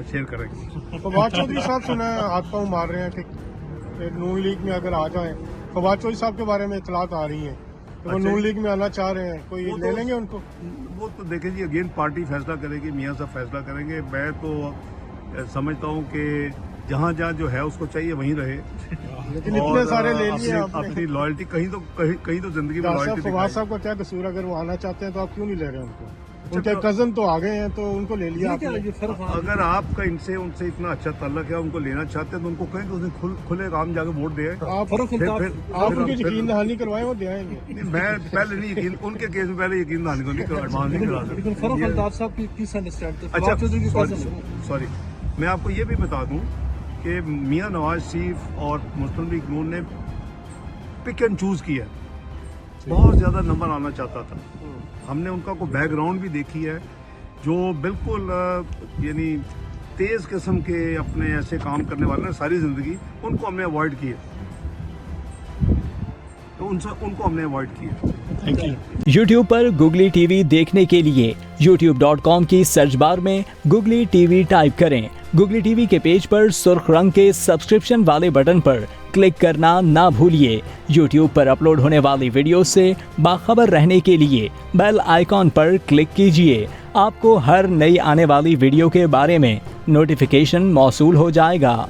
Share करेंगे। फवाद चौधरी साहब सुना है हाथ पाँव मार रहे हैं कि नून लीग में अगर आ जाएं, फवाद चौधरी साहब के बारे में इतलात आ रही हैं कि वो अच्छा। नून लीग में आना चाह रहे हैं, कोई वो ले तो- लेंगे उनको? वो तो देखें जी, अगेन पार्टी फैसला करेगी, मियाँ साहब फैसला करेंगे। मैं तो समझता हूँ कि जहाँ जहाँ जो है उसको चाहिए वहीं रहे। लेकिन इतने सारे ले लिए अपनी आपने। लॉयल्टी कहीं तो जिंदगी में डॉक्टर लॉयल्टी साहब फवाद साहब का क्या कसूर? अगर वो आना चाहते हैं तो आप क्यों नहीं ले रहे उनको? उनके कजन तो आ गए हैं तो उनको ले लिया आपने। अगर आपका उनसे इतना अच्छा ताल्लुक है, उनको लेना चाहते हैं तो उनको कहें कि उसने खुले काम जाके वोट दे। आप उनकी यकीन दहानी करवाएं, वो दे आएंगे। मैं पहले नहीं यकीन, उनके केस में पहले यकीन दहानी को नहीं एडवांस नहीं करा सकता। अच्छा सॉरी, मैं आपको ये भी बता दूं कि मियां नवाज शरीफ और मुस्लिम लीग नून ने पिक एंड चूज किया है। बहुत ज्यादा नंबर आना चाहता था। हमने उनका को बैकग्राउंड भी देखी है, जो बिल्कुल यानी तेज किस्म के अपने ऐसे काम करने वाले हैं सारी जिंदगी, उनको हमने अवॉइड किया। तो उनको हमने अवॉइड किया। Thank you. YouTube पर गुगली टीवी देखने के लिए youtube.com की सर्च बार में गुगली टीवी टाइप करें। गुगली टीवी के पेज पर सुर्ख रंग के सब्सक्रिप्शन वाले बटन पर क्लिक करना ना भूलिए। YouTube पर अपलोड होने वाली वीडियो से बाखबर रहने के लिए बेल आइकॉन पर क्लिक कीजिए। आपको हर नई आने वाली वीडियो के बारे में नोटिफिकेशन मौसूल हो जाएगा।